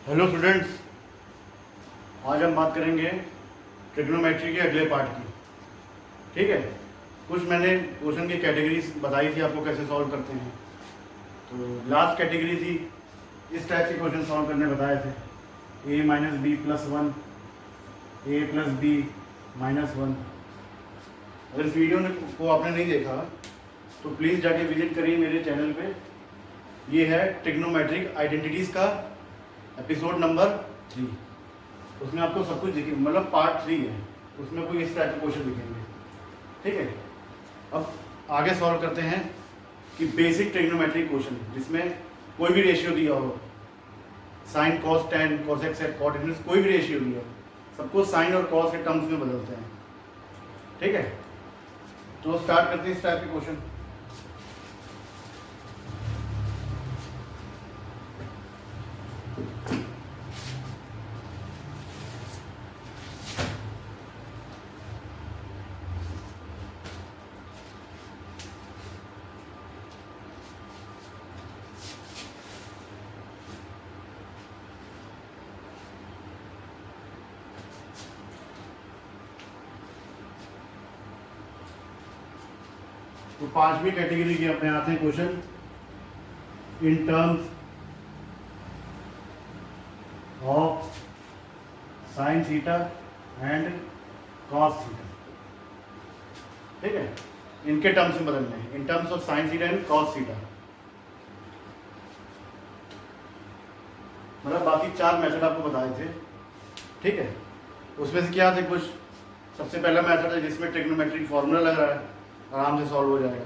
Hello students, आज हम बात करेंगे ट्रिग्नोमेट्री के अगले पार्ट की। ठीक है, कुछ मैंने क्वेश्चन की कैटेगरीज बताई थी आपको कैसे सॉल्व करते हैं। तो लास्ट कैटेगरी थी, इस टाइप के क्वेश्चन सॉल्व करने बताए थे, a minus B plus one, a plus B minus one. अगर इस वीडियो को आपने नहीं देखा तो प्लीज़ जाके विजिट करिए मेरे चैनल पे। ये है ट्रिग्नोमेट्रिक आइडेंटिटीज़ का एपिसोड नंबर 3। उसमें आपको सब कुछ दिखेगा, मतलब पार्ट 3 है, उसमें कोई इस टाइप के क्वेश्चन दिखेंगे। ठीक है, अब आगे सॉल्व करते हैं कि बेसिक ट्रिग्नोमेट्रिक क्वेश्चन जिसमें कोई भी रेशियो दिया हो, sine cos tan cosec sec cot inverse, कोई भी रेशियो दिया हो, सबको साइन और कॉस के टर्म्स में बदलते हैं। ठीक है, तो स्टार्ट करते हैं इस टाइप के क्वेश्चन। तो पांचवी कैटेगरी के अपने आते हैं question in terms of sine theta and cos theta. ठीक है, इनके टर्म्स में बदलने हैं, in terms of sine theta and cos theta. मतलब बाकी 4 मेथड आपको बताए थे। ठीक है, उसमें से क्या थे कुछ, सबसे पहला मेथड है जिसमें ट्रिग्नोमेट्रिक फॉर्मूला लग रहा है, आराम से सॉल्व हो जाएगा।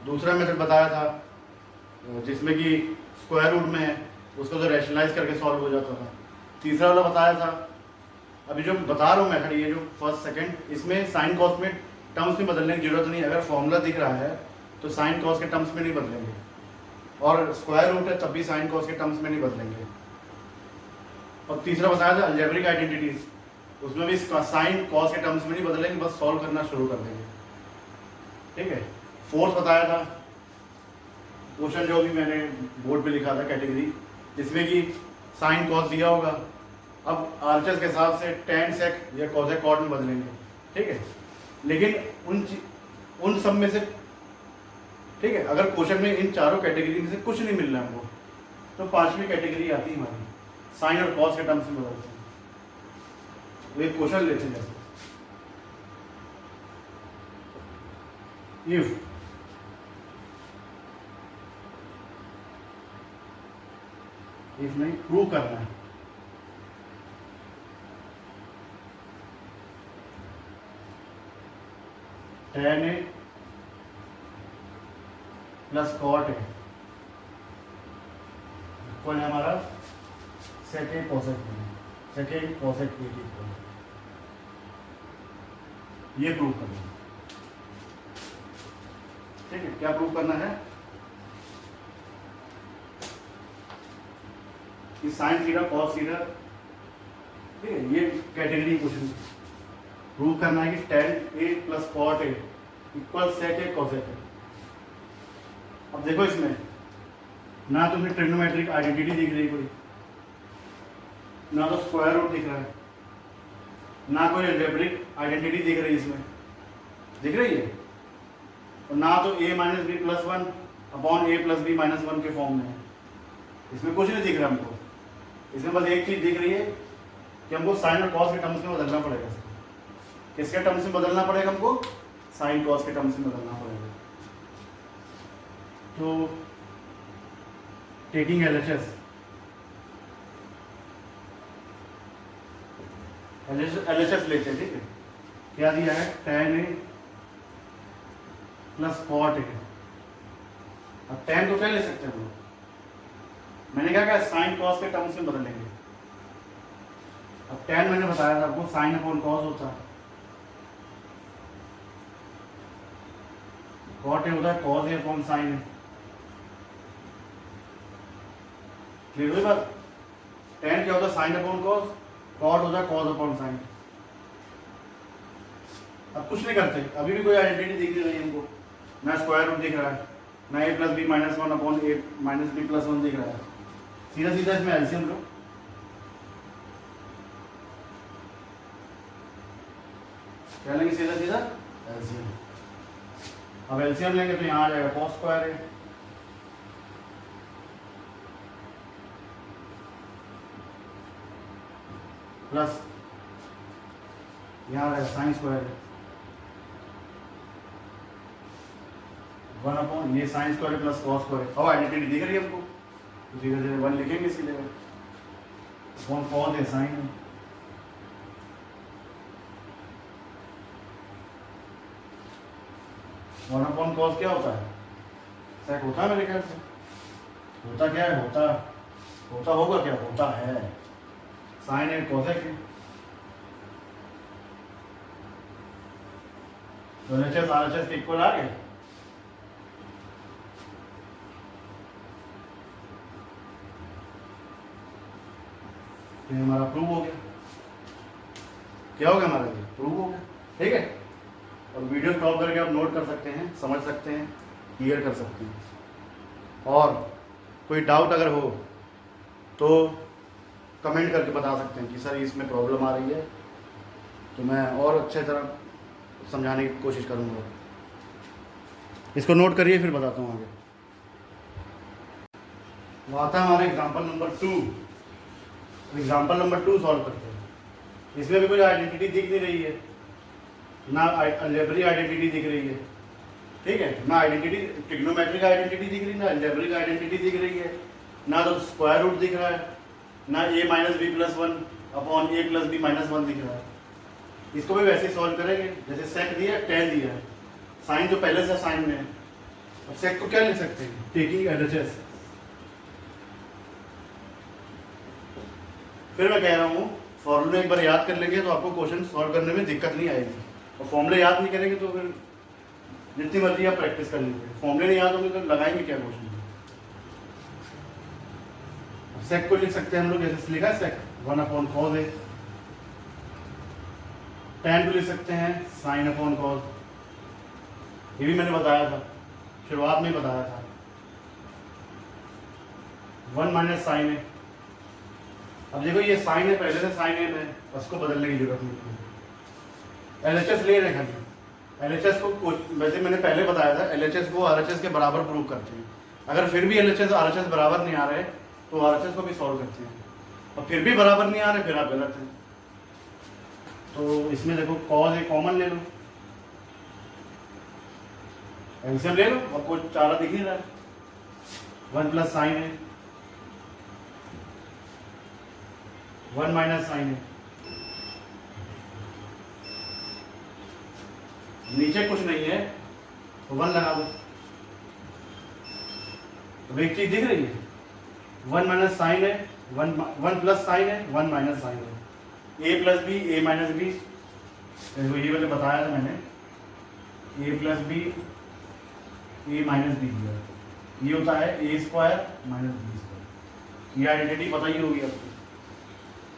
दूसरा मेथड बताया था जिसमें कि स्क्वायर रूट में है, उसको तो रैशनलाइज करके सॉल्व हो जाता था। तीसरा वाला बताया था, अभी जो बता रहा हूँ मेथड, ये जो फर्स्ट सेकंड, इसमें साइन कॉस में टर्म्स में बदलने की जरूरत नहीं। अगर फॉर्मूला दिख रहा है तो साइन कॉस के टर्म्स में नहीं बदलेंगे, और स्क्वायर रूट है तब भी साइन कॉस के टर्म्स में नहीं बदलेंगे। और तीसरा बताया था अलजेब्रिक आइडेंटिटीज, उसमें भी साइन कॉस के टर्म्स में नहीं बदलेंगे, बस सॉल्व करना शुरू कर देंगे। ठीक है, फोर्थ बताया था क्वेश्चन जो भी मैंने बोर्ड पे लिखा था कैटेगरी, जिसमें कि साइन कॉस दिया होगा, अब आर्चर्स के हिसाब से टेन सेक या कॉसेक कॉट में बदलेंगे। ठीक है, लेकिन उन सब में से, ठीक है, अगर क्वेश्चन में इन चारों कैटेगरी में से कुछ नहीं मिल रहा है हमको, तो पांचवी कैटेगरी आती है हमारी, साइन और कॉस के टर्म्स में बदलते हैं। वो एक क्वेश्चन लेते हैं जैसे इफ नहीं प्रूव करना है, tan a plus cot a equal है हमारा sec a cosec b, sec a cosec b equal, ये प्रूव करना है। ठीक है, क्या प्रूव करना है कि साइन थीटा कॉस थीटा, ठीक है, ये कैटेगरी क्वेश्चन प्रूव करना है कि tan a plus cot a equal sec a cosec a. अब देखो, इसमें ना तो तुम्हें ट्रिग्नोमेट्रिक आइडेंटिटी दिख रही कोई, ना तो स्क्वायर रूट दिख रहा है, ना कोई अलजेब्रिक आइडेंटिटी दिख रही है, इसमें दिख रही है, और ना तो a minus B plus one upon a plus B minus one के फॉर्म में है। इसमें कुछ नहीं दिख रहा हमको, इसमें बस एक चीज दिख रही है कि हमको साइन और कॉस के टर्म्स में बदलना पड़ेगा। किसके टर्म्स में बदलना पड़ेगा हमको? साइन कॉस के टर्म्स में बदलना पड़ेगा। तो टेकिंग LHS लेते हैं। ठीक है, क्या दिया है, tan a plus cot A. अब tan तो क्या ले सकते हैं हम लोग, मैंने क्या कहा, साइन कॉस के टर्म्स में बदलेंगे। अब tan मैंने बताया था आपको साइन अपॉन कॉस होता है, कॉट ए होता है कॉस ए अपॉन साइन है। क्लियर हुई बात? tan क्या होता है, साइन अपॉन कॉस, कॉट होता है कॉस अपॉन साइन। अब कुछ नहीं करते, अभी भी कोई आइडेंटिटी दिख नहीं रही हमको, ना स्क्वायर रूट दिख रहा है, ना a plus B minus one upon A minus B plus one दिख रहा है। सीधा सीधा इसमें एलसीएम लो, क्या लेंगे सीधा सीधा एलसीएम। अब एलसीएम लेंगे तो यहाँ आ जाएगा कॉस स्क्वायर है प्लस यहाँ रहेगा साइन स्क्वायर है 1 अपॉन ये sine square plus cos square. अब आइडेंटिटी दिख रही है हमको तो धीरे धीरे 1 लिखेंगे इसकी जगह अपॉन कॉस है साइन है। वन अपॉन कॉस क्या होता है सेक होता है मेरे ख्याल से। होता क्या है होता होगा क्या होता है साइन है कोसेक है। तो एलएचएस आरएचएस के इक्वल आ गए। तो हमारा प्रूव हो गया। क्या हो गया हमारा ये प्रूव हो गया। ठीक है और वीडियो स्टॉप करके आप नोट कर सकते हैं समझ सकते हैं क्लियर कर सकते हैं। और कोई डाउट अगर हो तो कमेंट करके बता सकते हैं कि सर इसमें प्रॉब्लम आ रही है तो मैं और अच्छे तरह समझाने की कोशिश करूँगा। इसको नोट करिए फिर बताता हूँ आगे। वो आता है हमारा example number 2। Example number 2 solve करते हैं। इसमें भी कोई आइडेंटिटी दिख नहीं रही है ना अलजेब्रिक आइडेंटिटी दिख रही है। ठीक है ना आइडेंटिटी ट्रिग्नोमेट्रिक आइडेंटिटी दिख रही है ना अलजेब्रिक आइडेंटिटी दिख रही है ना तो स्क्वायर रूट दिख रहा है ना a minus B plus 1 upon a plus B minus 1 दिख रहा है। इसको भी वैसे ही सॉल्व करेंगे जैसे सेक दिया tan दिया है साइन जो पहले से साइन में है। अब सेक को क्या लिख सकते हैं टेकिंग एलएचएस। फिर मैं कह रहा हूँ फॉर्मूले एक बार याद कर लेंगे तो आपको क्वेश्चन सॉल्व करने में दिक्कत नहीं आएगी। और फॉर्मूले याद नहीं करेंगे तो फिर जितनी मर्जी आप प्रैक्टिस कर लीजिए। फॉर्मूले नहीं याद होंगे तो लगाएंगे क्या क्वेश्चन। सेक को लिख सकते हैं हम लोग जैसे लिखा है सेक 1 अपॉन कॉस है। tan को लिख सकते हैं साइन अपॉन कॉस। ये भी मैंने बताया था शुरुआत में बताया था 1 माइनस साइन है। अब देखो ये साइन है पहले से साइन है मैं उसको बदलने की जरूरत नहीं है। एलएचएस ले रहे हैं खाली एलएचएस को वैसे मैंने पहले बताया था एलएचएस को आरएचएस के बराबर प्रूव करते हैं। अगर फिर भी एलएचएस आरएचएस बराबर नहीं आ रहे तो आरएचएस को भी सॉल्व करते हैं और फिर भी बराबर नहीं आ रहे फिर आप गलत हैं। तो इसमें देखो कॉस है कॉमन ले लो एलसीएम ले लो और कोई चारा दिख नहीं रहा है 1 प्लस साइन है 1 माइनस साइन है। नीचे कुछ नहीं है तो 1 लगा दो। तो एक चीज दिख रही है 1 माइनस साइन है 1 प्लस साइन है 1 माइनस साइन है a plus B A minus B. ये वाले बताया था मैंने a plus B A minus B दिया ये होता है a square minus B square. ये आइडेंटिटी पता ही होगी आपको।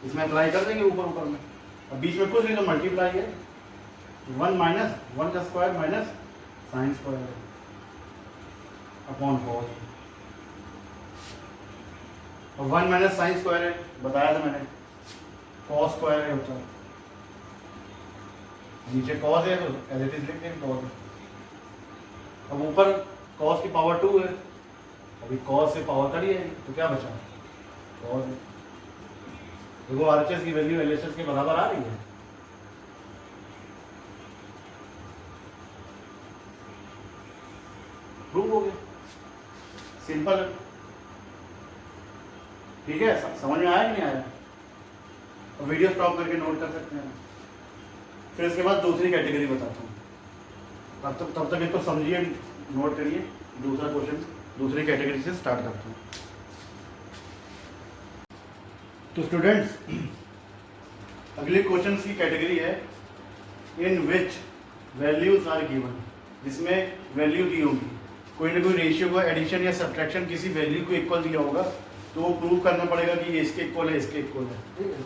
इसमें अप्लाई कर देंगे ऊपर ऊपर में। अब बीच में कुछ नहीं तो मल्टीप्लाई है 1 माइनस 1 का square minus sine square upon cos और 1 माइनस साइन स्क्वायर है बताया था मैंने कॉस स्क्वायर है होता है। नीचे कॉस है तो एज इट इज लिख देंगे कॉस है। अब ऊपर कॉस की पावर 2 है अभी कॉस से पावर करिए तो क्या बचा कॉस है। देखो आरएचएस की वैल्यू एलएचएस के बराबर आ रही है। प्रूव हो गया सिंपल। ठीक है समझ में आया कि नहीं आया। और वीडियो स्टॉप करके नोट कर सकते हैं। फिर इसके बाद दूसरी कैटेगरी बताता हूँ तब तक इसको समझिए नोट करिए। दूसरा क्वेश्चन दूसरी कैटेगरी से स्टार्ट करता हूँ। तो स्टूडेंट्स अगले क्वेश्चन की कैटेगरी है इन विच वैल्यूज आर गिवन। जिसमें वैल्यू दी होगी कोई ना कोई रेशियो को एडिशन या सब्ट्रैक्शन किसी वैल्यू को इक्वल दिया होगा तो वो प्रूव करना पड़ेगा कि ये इसके इक्वल है इसके इक्वल है। ठीक है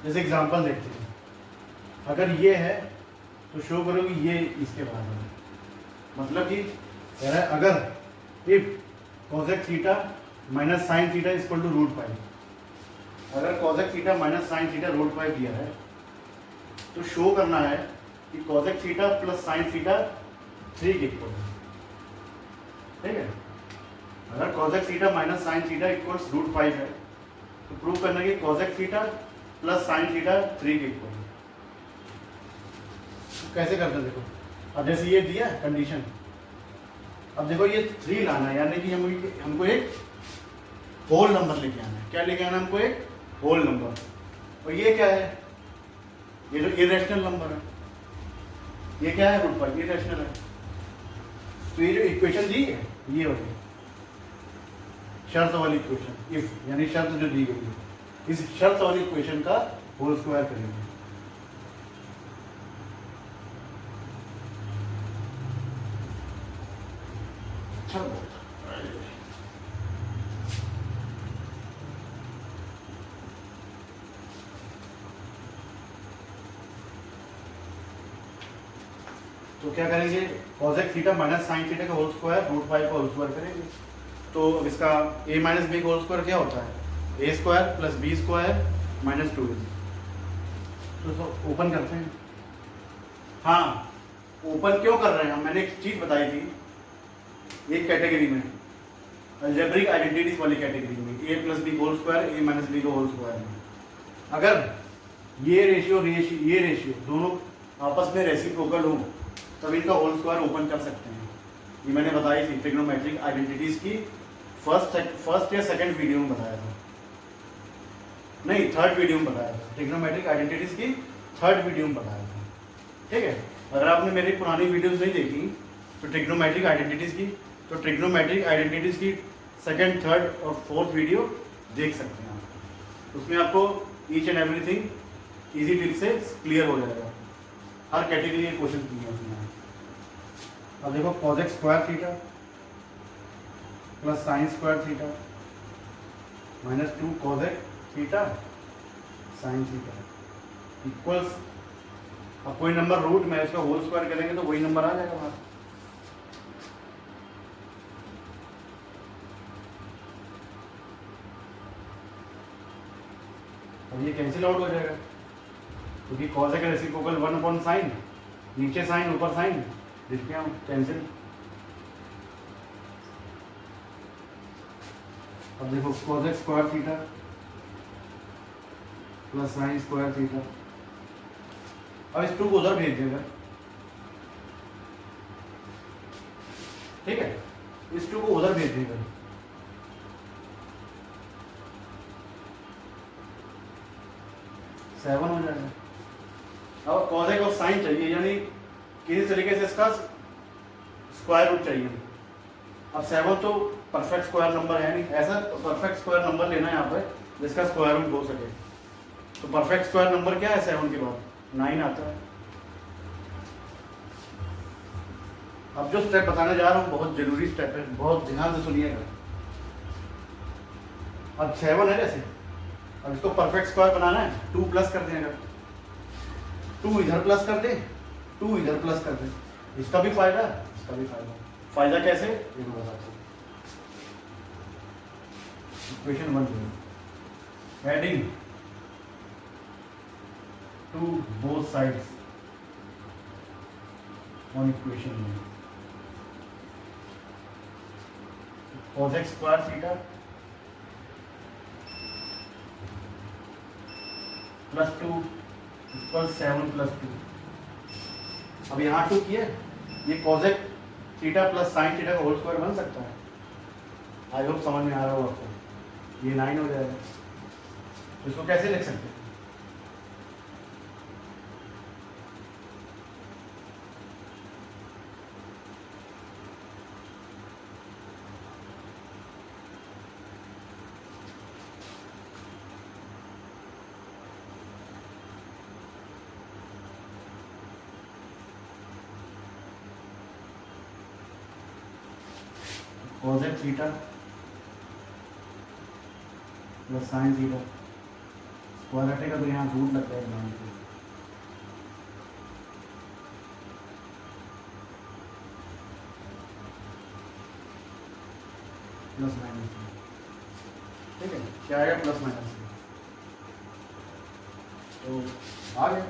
जैसे एग्जांपल देखते हैं अगर ये है तो शो करो कि ये इसके बराबर है। मतलब कि कह रहा है अगर if cosec theta minus sine theta equal to √5। अगर cosec theta minus sine theta √5 दिया है तो शो करना है कि cosec theta plus sine theta 3 के इक्वल है, ठीक है। अगर cosec theta minus sine theta equals √5 है तो प्रूव करना कि cosec theta plus sine theta 3 के इक्वल है। तो कैसे करते हैं देखो, अब जैसे ये दिया कंडीशन, अब देखो ये 3 लाना है, यानी कि हमको एक होल नंबर लेके आना है। क्या लेके आना है हमको? एक होल नंबर। और ये क्या है? ये जो इरेशनल नंबर है, ये क्या है? √5 इरेशनल है। तो ये जो इक्वेशन दी है ये वाली शर्त वाली इक्वेशन, इफ यानी शर्त जो दी गई है, इस शर्त वाली इक्वेशन का होल स्क्वायर करेंगे। तो क्या करेंगे? Cosec theta minus sine theta का होल स्क्वायर √5 का होल स्क्वायर करेंगे। तो अब इसका a माइनस बी का होल स्क्वायर क्या होता है? a square plus B square minus 2a। तो ओपन करते हैं। हाँ, ओपन क्यों कर रहे हैं हम? मैंने एक चीज़ बताई थी एक कैटेगरी में, अलजेब्रिक आइडेंटिटीज वाली कैटेगरी में, a plus B whole square a minus B का होल स्क्वायर में अगर ये रेशियो दोनों आपस में रेसिप्रोकल हो तब इनका होल स्क्वायर ओपन कर सकते हैं। ये मैंने बताई थी ट्रिग्नोमेट्रिक आइडेंटिटीज की फर्स्ट या सेकंड वीडियो में बताया था, नहीं थर्ड वीडियो में बताया था। ट्रिग्नोमेट्रिक आइडेंटिटीज की थर्ड वीडियो में बताया था, ठीक है। अगर आपने मेरी पुरानी वीडियोस नहीं देखी तो ट्रिग्नोमेट्रिक आइडेंटिटीज की सेकंड, थर्ड और फोर्थ वीडियो देख सकते हैं आप। उसमें आपको each and everything easy tip से क्लियर हो जाएगा। हर कैटेगरी के क्वेश्चन किए हैं उसमें। अब देखो cosec square theta plus sine square theta minus 2 cosec theta sine theta equals, अब कोई नंबर रूट में इसका होल स्क्वायर करेंगे तो वही नंबर आ जाएगा बाहर। अब ये कैंसिल आउट हो जाएगा क्योंकि कॉसेक रेसिप्रोकल 1/sin, नीचे साइन ऊपर साइन, लिखते हैं कैंसिल। अब देखो cosec square theta plus sine square theta, अब इस 2 को उधर भेज देगा, ठीक है, इस 2 को उधर भेज देगा। सेवन हो जाएगा। अब कॉसेक ऑफ साइन चाहिए, यानी किसी तरीके से इसका स्क्वायर रूट चाहिए। अब 7 तो परफेक्ट स्क्वायर नंबर है नहीं, ऐसा परफेक्ट स्क्वायर नंबर लेना है यहाँ पर जिसका स्क्वायर रूट हो सके। तो परफेक्ट स्क्वायर नंबर क्या है? 7 के बाद 9 आता है। अब जो स्टेप बताने जा रहा हूँ बहुत जरूरी स्टेप है, बहुत ध्यान से सुनिएगा। अब 7 है जैसे, अब इसको परफेक्ट स्क्वायर बनाना है, 2 प्लस कर देंगे, 2 इधर प्लस कर दे, 2 इधर प्लस कर दे, इसका भी फायदा, इसका भी फायदा। फायदा कैसे? ये मैं बताता हूँ। इक्वेशन 1 जो adding to both sides on equation में cosec square theta plus 2 equal 7 plus 2। अब यहाँ 2 किया, ये cosec theta plus sine theta का होल स्क्वायर बन सकता है। आई होप समझ में आ रहा हो आपको। ये 9 हो जाएगा। तो इसको कैसे लिख सकते हैं? Cosec theta plus sine theta square हटेगा तो यहाँ रूट लग जाएगा 9 पे। प्लस माइनस, ठीक है, क्या आएगा? Plus minus. तो आ गया।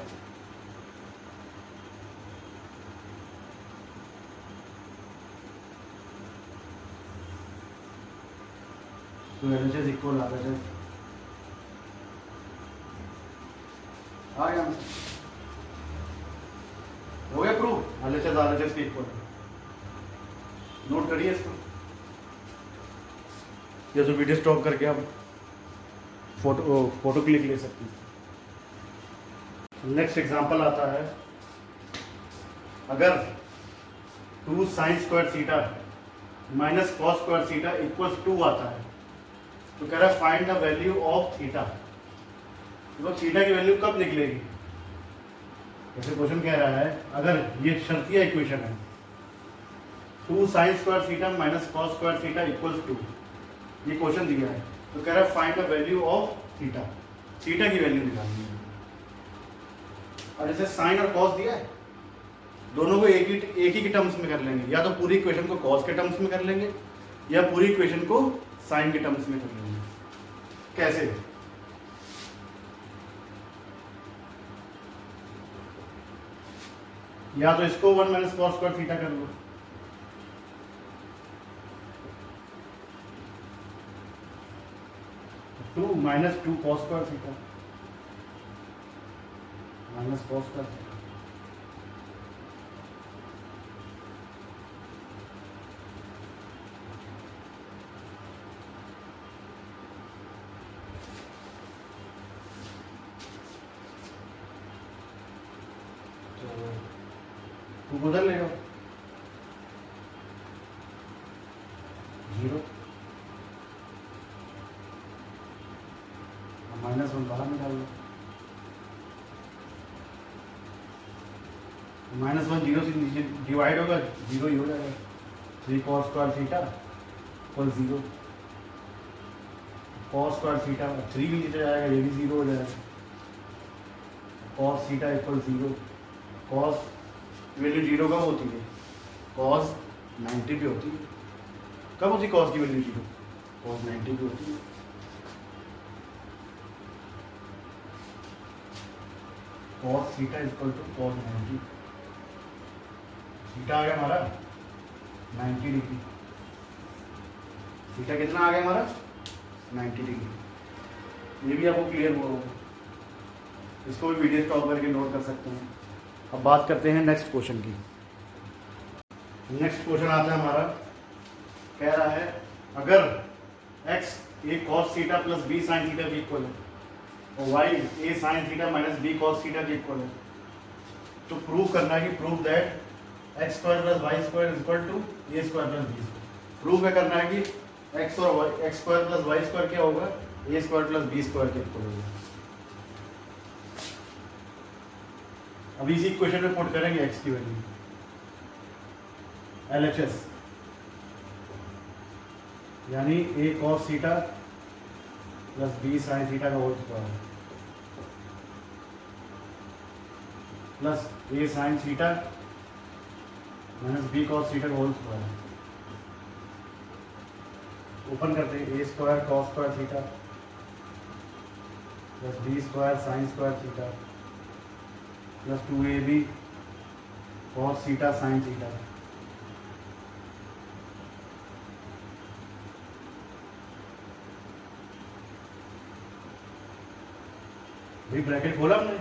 तो LHS इक्वल RHS आ गया हो गया प्रूफ। LHS RHS के इक्वल नोट करिए इसको। ये जो वीडियो स्टॉप करके आप फोटो क्लिक ले सकते हैं। नेक्स्ट एग्जांपल आता है, अगर 2 sin square theta minus cos square theta equals 2 आता है तो कह रहा है find the value of theta. तो थीटा की वैल्यू कब निकलेगी? जैसे क्वेश्चन कह रहा है अगर ये शर्तिया इक्वेशन है 2 sin square theta minus cos square theta equals 2, ये क्वेश्चन दिया है तो कह रहा है find the value of theta, theta की वैल्यू निकालनी है। और जैसे साइन और कॉस दिया है दोनों को एक ही के टर्म्स में कर लेंगे, या तो पूरी इक्वेशन को कॉस के टर्म्स में कर लेंगे या पूरी इक्वेशन को साइन के टर्म्स में कर लेंगे। कैसे? या तो इसको 1 माइनस कॉस स्क्वायर थीटा कर लो, two minus 2 cos square theta minus cos square theta. तो बदल लेगा 0 -1 बाहर निकाल लो, -1 0 से नीचे डिवाइड होगा 0 ही हो जाएगा। 3 cos square theta equal 0, cos square theta 3 भी नीचे जाएगा, ये भी 0 हो जाएगा। Cos theta equal 0, cos value 0 कब होती है? कॉस 90 पे होती है। कब होती है कॉस की वैल्यू 0? कॉस 90 पे होती है। Cos theta equal to cos 90, theta आ गया हमारा 90 डिग्री। थीटा कितना आ गया हमारा? 90 डिग्री। ये भी आपको क्लियर हुआ होगा, इसको भी वीडियो स्टॉप करके नोट कर सकते हैं। अब बात करते हैं नेक्स्ट क्वेश्चन की। नेक्स्ट क्वेश्चन आता है हमारा, कह रहा है अगर x a cos theta plus b sin theta के इक्वल है और y a sin theta minus b cos theta के इक्वल है तो प्रूव करना है कि prove that x square plus Y square is equal to a square plus b square. Prove क्या करना है कि x और y, x square plus Y square क्या होगा? a square plus b square के इक्वल होगा। अब इसी इक्वेशन में पुट करेंगे x की वैल्यू, LHS यानी a cos theta plus b sin theta का whole square plus a sin theta minus b cos theta का होल स्क्वायर। ओपन करते हैं, a square cos square theta plus b square sin square theta plus 2ab cos theta sin theta. भी bracket खोला हमने,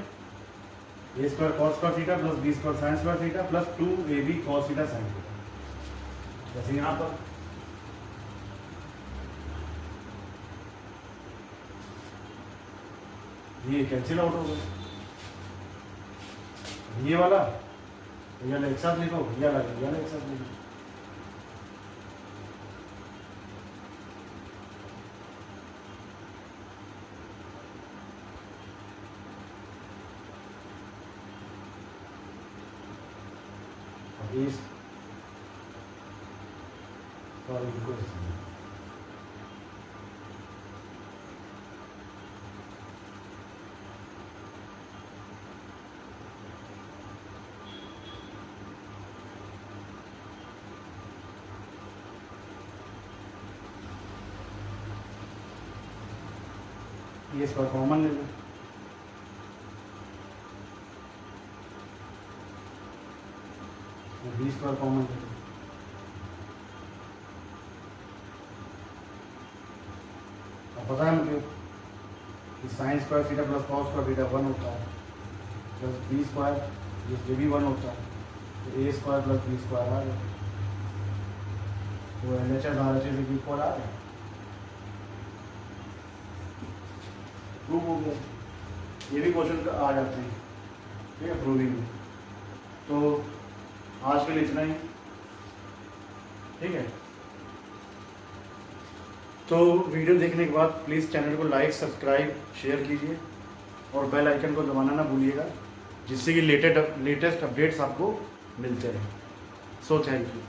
a square cos square theta plus b square sin square theta plus 2ab cos theta sin theta. जैसे यहाँ पर ये cancel out हो गया, ये वाला ये एक साथ लिखो, ये वाला एक साथ लिखो। इस ये इसका कॉमन ले लो, बी स्क्वायर कॉमन ले लो, अब पता है मुझे कि sine square theta plus cos square theta 1 होता है, प्लस बी स्क्वायर ये भी 1 होता है, तो A square plus B square आ गया, तो L H S R H S equal आ गया, प्रूव हो गया। ये भी क्वेश्चन आ जाते हैं, ठीक है, प्रूविंग में। तो आज के लिए इतना ही, ठीक है। तो वीडियो देखने के बाद प्लीज़ चैनल को लाइक सब्सक्राइब शेयर कीजिए और बेल आइकन को दबाना ना भूलिएगा, जिससे कि लेटेस्ट अपडेट्स आपको मिलते रहें। So thank you.